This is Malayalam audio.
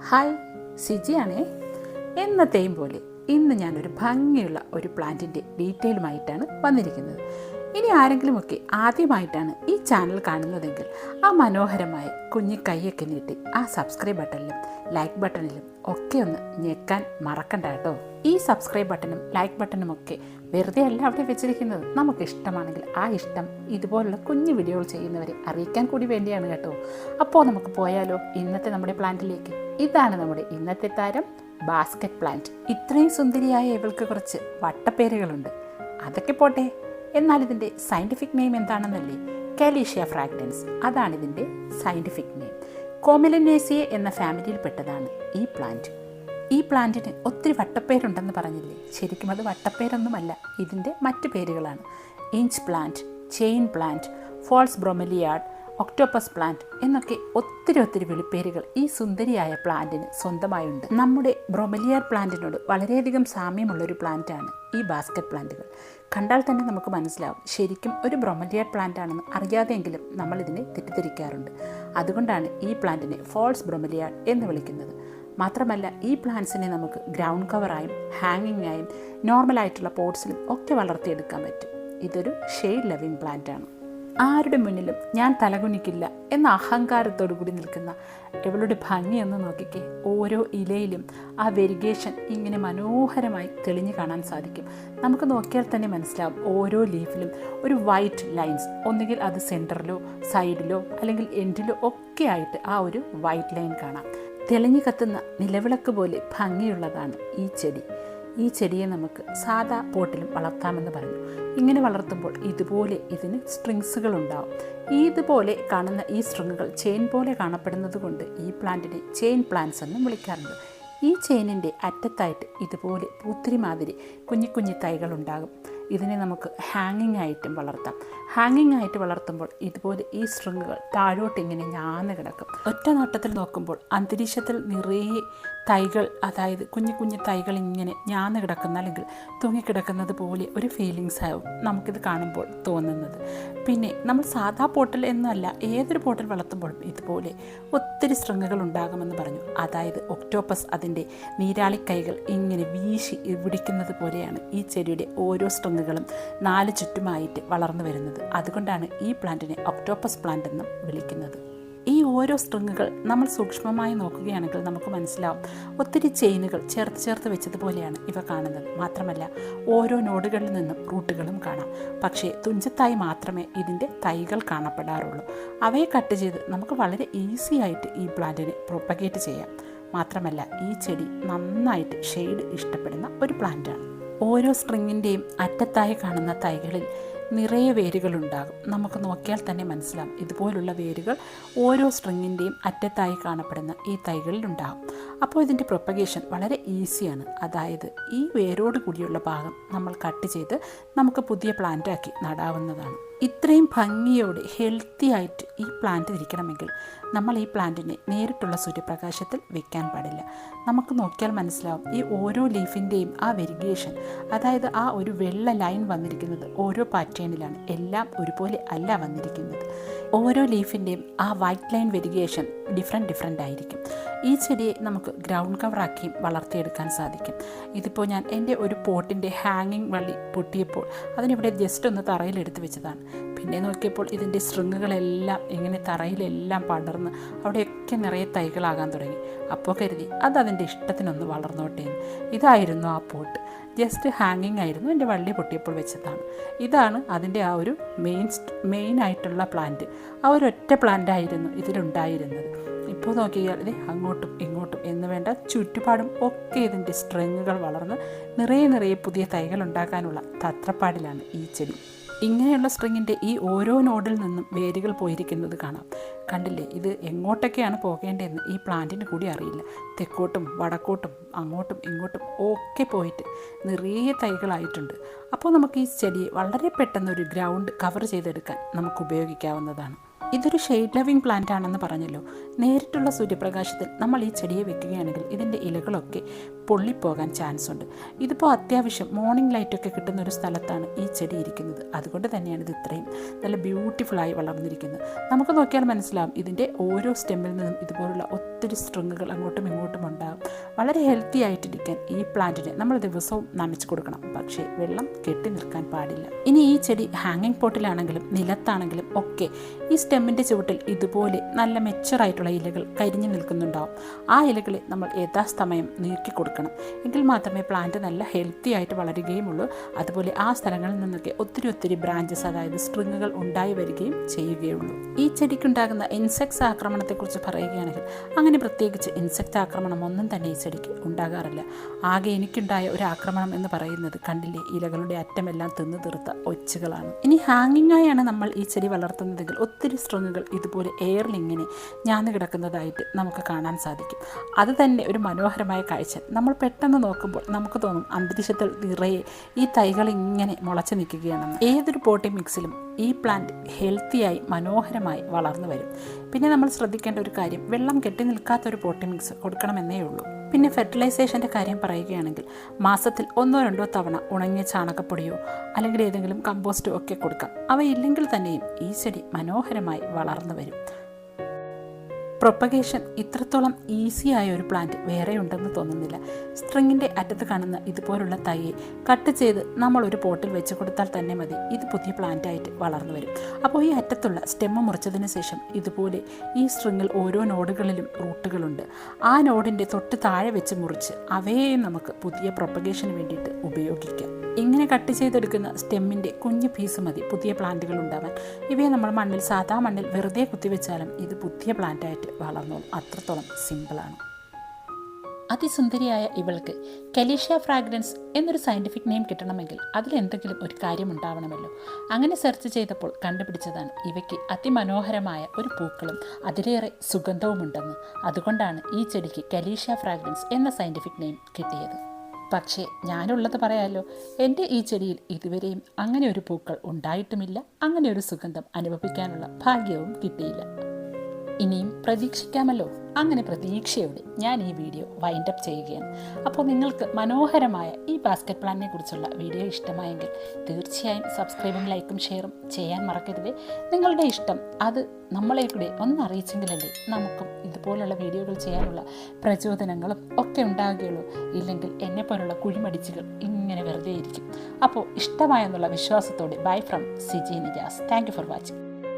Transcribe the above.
ഹായ്, സിജിയാണേ. എന്നത്തെയും പോലെ ഇന്ന് ഞാനൊരു ഭംഗിയുള്ള ഒരു പ്ലാന്റിൻ്റെ ഡീറ്റെയിലുമായിട്ടാണ് വന്നിരിക്കുന്നത്. ഇനി ആരെങ്കിലുമൊക്കെ ആദ്യമായിട്ടാണ് ഈ ചാനൽ കാണുന്നതെങ്കിൽ ആ മനോഹരമായ കുഞ്ഞു കൈയൊക്കെ നീട്ടി ആ സബ്സ്ക്രൈബ് ബട്ടണിലും ലൈക്ക് ബട്ടണിലും ഒക്കെ ഒന്ന് ഞെക്കാൻ മറക്കണ്ട കേട്ടോ. ഈ സബ്സ്ക്രൈബ് ബട്ടണും ലൈക്ക് ബട്ടണും ഒക്കെ വെറുതെ അല്ല അവിടെ വെച്ചിരിക്കുന്നത്. നമുക്ക് ഇഷ്ടമാണെങ്കിൽ ആ ഇഷ്ടം ഇതുപോലുള്ള കുഞ്ഞു വീഡിയോകൾ ചെയ്യുന്നവരെ അറിയിക്കാൻ കൂടി വേണ്ടിയാണ് കേട്ടോ. അപ്പോൾ നമുക്ക് പോയാലോ ഇന്നത്തെ നമ്മുടെ പ്ലാന്റിലേക്ക്. ഇതാണ് നമ്മുടെ ഇന്നത്തെ താരം, ബാസ്ക്കറ്റ് പ്ലാന്റ്. ഇത്രയും സുന്ദരിയായ ഇവൾക്ക് കുറച്ച് വട്ടപ്പേരുകളുണ്ട്. അതൊക്കെ പോട്ടെ, എന്നാൽ ഇതിൻ്റെ സയൻറ്റിഫിക് നെയിം എന്താണെന്നല്ലേ? കാലീഷ്യ ഫ്രാഗ്രൻസ്. അതാണ് ഇതിൻ്റെ സയൻറ്റിഫിക് നെയിം. കോമിലനേസിയ എന്ന ഫാമിലിയിൽപ്പെട്ടതാണ് ഈ പ്ലാന്റ്. ഈ പ്ലാന്റിന് ഒത്തിരി വട്ടപ്പേരുണ്ടെന്ന് പറഞ്ഞില്ലേ? ശരിക്കും അത് വട്ടപ്പേരൊന്നുമല്ല, ഇതിൻ്റെ മറ്റു പേരുകളാണ്. Inch plant, chain plant, false bromeliad, octopus plant എന്നൊക്കെ ഒത്തിരി വിളിപ്പേരുകൾ ഈ സുന്ദരിയായ പ്ലാന്റിന് സ്വന്തമായുണ്ട്. നമ്മുടെ ബ്രൊമലിയാഡ് പ്ലാന്റിനോട് വളരെയധികം സാമ്യമുള്ളൊരു പ്ലാന്റാണ് ഈ ബാസ്ക്കറ്റ് പ്ലാന്റുകൾ. കണ്ടാൽ തന്നെ നമുക്ക് മനസ്സിലാവും ശരിക്കും ഒരു ബ്രൊമലിയാഡ് പ്ലാന്റ് ആണെന്ന്. അറിയാതെങ്കിലും നമ്മൾ ഇതിനെ തെറ്റിദ്ധരിക്കാറുണ്ട്. അതുകൊണ്ടാണ് ഈ പ്ലാന്റിനെ ഫോൾസ് ബ്രൊമലിയാഡ് എന്ന് വിളിക്കുന്നത്. മാത്രമല്ല, ഈ പ്ലാന്റ്സിനെ നമുക്ക് ഗ്രൗണ്ട് കവറായും ഹാങ്ങിങ് ആയും നോർമലായിട്ടുള്ള പോട്ട്സിലും ഒക്കെ വളർത്തിയെടുക്കാൻ പറ്റും. ഇതൊരു ഷെയ്ഡ് ലവിങ് പ്ലാന്റ് ആണ്. ആരുടെ മുന്നിലും ഞാൻ തലകുനിക്കില്ല എന്ന അഹങ്കാരത്തോടു കൂടി നിൽക്കുന്ന ഇവളുടെ ഭംഗിയൊന്ന് നോക്കിക്കേ. ഓരോ ഇലയിലും ആ വെരിഗേഷൻ ഇങ്ങനെ മനോഹരമായി തെളിഞ്ഞു കാണാൻ സാധിക്കും. നമുക്ക് നോക്കിയാൽ തന്നെ മനസ്സിലാവും ഓരോ ലീഫിലും ഒരു വൈറ്റ് ലൈൻസ്, ഒന്നുകിൽ അത് സെൻറ്ററിലോ സൈഡിലോ അല്ലെങ്കിൽ എൻഡിലോ ഒക്കെ ആയിട്ട് ആ ഒരു വൈറ്റ് ലൈൻ കാണാം. തെളിഞ്ഞു കത്തുന്ന നിലവിളക്ക് പോലെ ഭംഗിയുള്ളതാണ് ഈ ചെടി. ഈ ചെടിയെ നമുക്ക് സാധാ പോട്ടിലും വളർത്താമെന്ന് പറഞ്ഞു. ഇങ്ങനെ വളർത്തുമ്പോൾ ഇതുപോലെ ഇതിന് സ്ട്രിങ്സുകൾ ഉണ്ടാവും. ഇതുപോലെ കാണുന്ന ഈ സ്ട്രിങ്ങുകൾ ചെയിൻ പോലെ കാണപ്പെടുന്നത് കൊണ്ട് ഈ പ്ലാന്റിനെ ചെയിൻ പ്ലാന്റ്സ് എന്നും വിളിക്കാറുണ്ട്. ഈ ചെയിനിൻ്റെ അറ്റത്തായിട്ട് ഇതുപോലെ പൂത്തിരി മാതിരി കുഞ്ഞു തൈകൾ ഉണ്ടാകും. ഇതിനെ നമുക്ക് ഹാങ്ങിങ് ആയിട്ടും വളർത്താം. ഹാങ്ങിങ് ആയിട്ട് വളർത്തുമ്പോൾ ഇതുപോലെ ഈ സ്ട്രിങ്ങുകൾ താഴോട്ട് ഇങ്ങനെ ഞാന്ന് കിടക്കും. ഒറ്റ നോട്ടത്തിൽ നോക്കുമ്പോൾ അന്തരീക്ഷത്തിൽ നിറയെ തൈകൾ, അതായത് കുഞ്ഞു തൈകൾ ഇങ്ങനെ ഞാന്ന് കിടക്കുന്ന അല്ലെങ്കിൽ തൂങ്ങിക്കിടക്കുന്നത് പോലെ ഒരു ഫീലിങ്സ് ആവും നമുക്കിത് കാണുമ്പോൾ തോന്നുന്നത്. പിന്നെ നമ്മൾ സാധാ പോട്ടിൽ എന്നല്ല, ഏതൊരു പോട്ടിൽ വളർത്തുമ്പോഴും ഇതുപോലെ ഒത്തിരി സ്ട്രിങ്ങുകൾ ഉണ്ടാകുമെന്ന് പറഞ്ഞു. അതായത് ഒക്ടോപ്പസ് അതിൻ്റെ നീരാളിക്കൈകൾ ഇങ്ങനെ വീശി പിടിക്കുന്നത് പോലെയാണ് ഈ ചെടിയുടെ ഓരോ സ്ട്രിങ്ങുകളും 4 ചുറ്റുമായിട്ട് വളർന്നു വരുന്നത്. അതുകൊണ്ടാണ് ഈ പ്ലാന്റിനെ ഒക്ടോപ്പസ് പ്ലാന്റ് എന്നും വിളിക്കുന്നത്. ഈ ഓരോ സ്ട്രിങ്ങുകൾ നമ്മൾ സൂക്ഷ്മമായി നോക്കുകയാണെങ്കിൽ നമുക്ക് മനസ്സിലാവും ഒത്തിരി ചെയിനുകൾ ചേർത്ത് വെച്ചതുപോലെയാണ് ഇവ കാണുന്നത്. മാത്രമല്ല, ഓരോ നോഡുകളിൽ നിന്നും റൂട്ടുകളും കാണാം. പക്ഷേ തുഞ്ചത്തായി മാത്രമേ ഇതിൻ്റെ തൈകൾ കാണപ്പെടാറുള്ളൂ. അവയെ കട്ട് ചെയ്ത് നമുക്ക് വളരെ ഈസി ആയിട്ട് ഈ പ്ലാന്റിനെ പ്രൊപ്പഗേറ്റ് ചെയ്യാം. മാത്രമല്ല, ഈ ചെടി നന്നായിട്ട് ഷെയ്ഡ് ഇഷ്ടപ്പെടുന്ന ഒരു പ്ലാന്റാണ്. ഓരോ സ്ട്രിങ്ങിൻ്റെയും അറ്റത്തായി കാണുന്ന തൈകളിൽ നിറയെ വേരുകളുണ്ടാകും. നമുക്ക് നോക്കിയാൽ തന്നെ മനസ്സിലാവും ഇതുപോലുള്ള വേരുകൾ ഓരോ സ്ട്രിങ്ങിൻ്റെയും അറ്റത്തായി കാണപ്പെടുന്ന ഈ തൈകളിൽ ഉണ്ടാകും. അപ്പോൾ ഇതിൻ്റെ പ്രൊപ്പഗേഷൻ വളരെ ഈസിയാണ്. അതായത് ഈ വേരോട് കൂടിയുള്ള ഭാഗം നമ്മൾ കട്ട് ചെയ്ത് നമുക്ക് പുതിയ പ്ലാന്റാക്കി നടാവുന്നതാണ്. ഇത്രയും ഭംഗിയോടെ ഹെൽത്തി ആയിട്ട് ഈ പ്ലാന്റ് ഇരിക്കണമെങ്കിൽ നമ്മൾ ഈ പ്ലാന്റിനെ നേരിട്ടുള്ള സൂര്യപ്രകാശത്തിൽ വെക്കാൻ പാടില്ല. നമുക്ക് നോക്കിയാൽ മനസ്സിലാവും ഈ ഓരോ ലീഫിൻ്റെയും ആ വെരിഗേഷൻ, അതായത് ആ ഒരു വെള്ള ലൈൻ വന്നിരിക്കുന്നത് ഓരോ പാറ്റേണിലാണ്. എല്ലാം ഒരുപോലെ അല്ല വന്നിരിക്കുന്നത്. ഓരോ ലീഫിൻ്റെയും ആ വൈറ്റ് ലൈൻ വെരിഗേഷൻ ഡിഫറെൻ്റ് ആയിരിക്കും. ഈ ചെടിയെ നമുക്ക് ഗ്രൗണ്ട് കവറാക്കിയും വളർത്തിയെടുക്കാൻ സാധിക്കും. ഇതിപ്പോൾ ഞാൻ എൻ്റെ ഒരു പോട്ടിൻ്റെ ഹാങ്ങിങ് വള്ളി പൊട്ടിയപ്പോൾ അതിനിവിടെ ജസ്റ്റ് ഒന്ന് തറയിലെടുത്ത് വെച്ചതാണ്. പിന്നെ നോക്കിയപ്പോൾ ഇതിൻ്റെ സ്ട്രിങ്ങുകളെല്ലാം ഇങ്ങനെ തറയിലെല്ലാം പടർന്ന് അവിടെയൊക്കെ നിറയെ തൈകളാകാൻ തുടങ്ങി. അപ്പോൾ കരുതി അതതിൻ്റെ ഇഷ്ടത്തിനൊന്ന് വളർന്നോട്ടെ എന്ന്. ഇതായിരുന്നു ആ പോട്ട്. ജസ്റ്റ് ഹാങ്ങിങ് ആയിരുന്നു, എൻ്റെ വള്ളി പൊട്ടിയപ്പോൾ വെച്ചതാണ്. ഇതാണ് അതിൻ്റെ ആ ഒരു മെയിൻ ആയിട്ടുള്ള പ്ലാന്റ്. ആ ഒരൊറ്റ പ്ലാന്റ് ആയിരുന്നു ഇതിലുണ്ടായിരുന്നത്. ഇപ്പോൾ നോക്കിയാൽ അങ്ങോട്ടും ഇങ്ങോട്ടും എന്ന് വേണ്ട ചുറ്റുപാടും ഒക്കെ ഇതിൻ്റെ സ്ട്രിങ്ങുകൾ വളർന്ന് നിറയെ പുതിയ തൈകൾ ഉണ്ടാക്കാനുള്ള തത്രപ്പാടിലാണ് ഈ ചെടി. ഇങ്ങനെയുള്ള സ്ട്രിങ്ങിൻ്റെ ഈ ഓരോ നോഡിൽ നിന്നും വേരുകൾ പോയിരിക്കുന്നത് കാണാം. കണ്ടില്ലേ? ഇത് എങ്ങോട്ടൊക്കെയാണ് പോകേണ്ടതെന്ന് ഈ പ്ലാന്റിന് കൂടി അറിയില്ല. തെക്കോട്ടും വടക്കോട്ടും അങ്ങോട്ടും ഇങ്ങോട്ടും ഒക്കെ പോയിട്ട് നിറയെ തൈകളായിട്ടുണ്ട്. അപ്പോൾ നമുക്ക് ഈ ചെടിയെ വളരെ പെട്ടെന്ന് ഒരു ഗ്രൗണ്ട് കവർ ചെയ്തെടുക്കാൻ നമുക്ക് ഉപയോഗിക്കാവുന്നതാണ്. ഇതൊരു ഷെയ്ഡ് ലവിങ് പ്ലാന്റ് ആണെന്ന് പറഞ്ഞല്ലോ. നേരിട്ടുള്ള സൂര്യപ്രകാശത്തിൽ നമ്മൾ ഈ ചെടിയെ വെക്കുകയാണെങ്കിൽ ഇതിൻ്റെ ഇലകളൊക്കെ പൊള്ളിപ്പോകാൻ ചാൻസ് ഉണ്ട്. ഇതിപ്പോൾ അത്യാവശ്യം മോർണിംഗ് ലൈറ്റൊക്കെ കിട്ടുന്ന ഒരു സ്ഥലത്താണ് ഈ ചെടി ഇരിക്കുന്നത്. അതുകൊണ്ട് തന്നെയാണ് ഇത് ഇത്രയും നല്ല ബ്യൂട്ടിഫുള്ളായി വളർന്നിരിക്കുന്നത്. നമുക്ക് നോക്കിയാൽ മനസ്സിലാവും ഇതിൻ്റെ ഓരോ സ്റ്റെമ്മിൽ നിന്നും ഇതുപോലുള്ള ഒത്തിരി സ്ട്രിങ്ങുകൾ അങ്ങോട്ടും ഇങ്ങോട്ടും ഉണ്ടാകും. വളരെ ഹെൽത്തി ആയിട്ടിരിക്കാൻ ഈ പ്ലാന്റിനെ നമ്മൾ ദിവസവും നനച്ചു കൊടുക്കണം. പക്ഷേ വെള്ളം കെട്ടി നിൽക്കാൻ പാടില്ല. ഇനി ഈ ചെടി ഹാങ്ങിങ് പോട്ടിലാണെങ്കിലും നിലത്താണെങ്കിലും ഒക്കെ ഈ സ്റ്റെമ്മിൻ്റെ ചുവട്ടിൽ ഇതുപോലെ നല്ല മെച്ചറായിട്ടുള്ള ഇലകൾ കരിഞ്ഞു നിൽക്കുന്നുണ്ടാവും. ആ ഇലകളെ നമ്മൾ യഥാസമയം നീക്കി കൊടുക്കണം. എങ്കിൽ മാത്രമേ പ്ലാന്റ് നല്ല ഹെൽത്തി ആയിട്ട് വളരുകയുമുള്ളൂ. അതുപോലെ ആ സ്ഥലങ്ങളിൽ നിന്നൊക്കെ ഒത്തിരി ബ്രാഞ്ചസ്, അതായത് സ്ട്രിങ്ങുകൾ ഉണ്ടായി വരികയും ചെയ്യുകയുള്ളൂ. ഈ ചെടിക്കുണ്ടാകുന്ന ഇൻസെക്ട്സ് ആക്രമണത്തെക്കുറിച്ച് പറയുകയാണെങ്കിൽ അങ്ങനെ പ്രത്യേകിച്ച് ഇൻസെക്ട് ആക്രമണം ഒന്നും തന്നെ ഈ ചെടിക്ക് ഉണ്ടാകാറില്ല. ആകെ എനിക്കുണ്ടായ ഒരു ആക്രമണം എന്ന് പറയുന്നത് കണ്ടില്ലേ, ഇലകളുടെ അറ്റമെല്ലാം തിന്നു തീർത്ത ഒച്ചുകളാണ്. ഇനി ഹാങ്ങിങ് ആയാണ് നമ്മൾ ഈ ചെടി വളർത്തുന്നതെങ്കിൽ ഒത്തിരി സ്ട്രിങ്ങുകൾ ഇതുപോലെ എയറിൽ ഇങ്ങനെ ഞാന്ന് കിടക്കുന്നതായിട്ട് നമുക്ക് കാണാൻ സാധിക്കും. അത് തന്നെ ഒരു മനോഹരമായ കാഴ്ച. നമ്മൾ പെട്ടെന്ന് നോക്കുമ്പോൾ നമുക്ക് തോന്നും അന്തരീക്ഷത്തിൽ നിറയെ ഈ തൈകൾ ഇങ്ങനെ മുളച്ചു നിൽക്കുകയാണെന്ന്. ഏതൊരു പോട്ടി മിക്സിലും ഈ പ്ലാന്റ് ഹെൽത്തിയായി മനോഹരമായി വളർന്നു വരും. പിന്നെ നമ്മൾ ശ്രദ്ധിക്കേണ്ട ഒരു കാര്യം, വെള്ളം കെട്ടി നിൽക്കാത്തൊരു പോട്ടി മിക്സ് കൊടുക്കണമെന്നേ ഉള്ളൂ. പിന്നെ ഫെർട്ടിലൈസേഷൻ്റെ കാര്യം പറയുകയാണെങ്കിൽ മാസത്തിൽ 1-2 തവണ ഉണങ്ങിയ ചാണകപ്പൊടിയോ അല്ലെങ്കിൽ ഏതെങ്കിലും കമ്പോസ്റ്റോ ഒക്കെ കൊടുക്കാം. അവയില്ലെങ്കിൽ തന്നെയും ഈ ചെടി മനോഹരമായി വളർന്നു വരും. പ്രൊപ്പഗേഷൻ ഇത്രത്തോളം ഈസി ആയ ഒരു പ്ലാന്റ് വേറെ ഉണ്ടെന്ന് തോന്നുന്നില്ല. സ്ട്രിങ്ങിൻ്റെ അറ്റത്ത് കാണുന്ന ഇതുപോലുള്ള തൈയെ കട്ട് ചെയ്ത് നമ്മൾ ഒരു പോട്ടിൽ വെച്ച് കൊടുത്താൽ തന്നെ മതി, ഇത് പുതിയ പ്ലാന്റായിട്ട് വളർന്നു വരും. അപ്പോൾ ഈ അറ്റത്തുള്ള സ്റ്റെമ്മ് മുറിച്ചതിന് ശേഷം ഇതുപോലെ ഈ സ്ട്രിങ്ങിൽ ഓരോ നോഡുകളിലും റൂട്ടുകളുണ്ട്. ആ നോഡിൻ്റെ തൊട്ട് താഴെ വെച്ച് മുറിച്ച് അവയെ നമുക്ക് പുതിയ പ്രൊപ്പഗേഷന് വേണ്ടിയിട്ട് ഉപയോഗിക്കാം. ഇങ്ങനെ കട്ട് ചെയ്തെടുക്കുന്ന സ്റ്റെമ്മിൻ്റെ കുഞ്ഞു പീസ് മതി പുതിയ പ്ലാന്റുകൾ ഉണ്ടാവാൻ. ഇവയെ നമ്മൾ സാധാ മണ്ണിൽ വെറുതെ കുത്തിവെച്ചാലും ഇത് പുതിയ പ്ലാന്റായിട്ട് വളർന്നോളും. അത്രത്തോളം സിമ്പിളാണ്. അതിസുന്ദരിയായ ഇവൾക്ക് കലീഷ്യ ഫ്രാഗ്രൻസ് എന്നൊരു സയൻറ്റിഫിക് നെയിം കിട്ടണമെങ്കിൽ അതിലെന്തെങ്കിലും ഒരു കാര്യം ഉണ്ടാവണമല്ലോ. അങ്ങനെ സെർച്ച് ചെയ്തപ്പോൾ കണ്ടുപിടിച്ചതാണ് ഇവയ്ക്ക് അതിമനോഹരമായ ഒരു പൂക്കളും അതിലേറെ സുഗന്ധവുമുണ്ടെന്ന്. അതുകൊണ്ടാണ് ഈ ചെടിക്ക് കലീഷ്യ ഫ്രാഗ്രൻസ് എന്ന സയൻറ്റിഫിക് നെയിം കിട്ടിയത്. പക്ഷേ ഞാനുള്ളത് പറയാമല്ലോ, എൻ്റെ ഈ ചെടിയിൽ ഇതുവരെയും അങ്ങനെ ഒരു പൂക്കൾ ഉണ്ടായിട്ടുമില്ല, അങ്ങനെ ഒരു സുഗന്ധം അനുഭവിക്കാനുള്ള ഭാഗ്യവും കിട്ടിയില്ല. ഇനിയും പ്രതീക്ഷിക്കാമല്ലോ. അങ്ങനെ പ്രതീക്ഷയോടെ ഞാൻ ഈ വീഡിയോ വൈൻഡപ്പ് ചെയ്യുകയാണ്. അപ്പോൾ നിങ്ങൾക്ക് മനോഹരമായ ഈ ബാസ്ക്കറ്റ് പ്ലാന്റിനെ കുറിച്ചുള്ള വീഡിയോ ഇഷ്ടമായെങ്കിൽ തീർച്ചയായും സബ്സ്ക്രൈബും ലൈക്കും ഷെയറും ചെയ്യാൻ മറക്കരുത്. നിങ്ങളുടെ ഇഷ്ടം അത് നമ്മളെ കൂടെ ഒന്ന് അറിയിച്ചെങ്കിലല്ലേ നമുക്കും ഇതുപോലുള്ള വീഡിയോകൾ ചെയ്യാനുള്ള പ്രചോദനങ്ങളും ഒക്കെ ഉണ്ടാവുകയുള്ളൂ. ഇല്ലെങ്കിൽ എന്നെപ്പോലുള്ള കുഴിമടിച്ചുകൾ ഇങ്ങനെ വെറുതെ ഇരിക്കും. അപ്പോൾ ഇഷ്ടമായെന്നുള്ള വിശ്വാസത്തോടെ bye from Siji Nijas. Thank you for watching.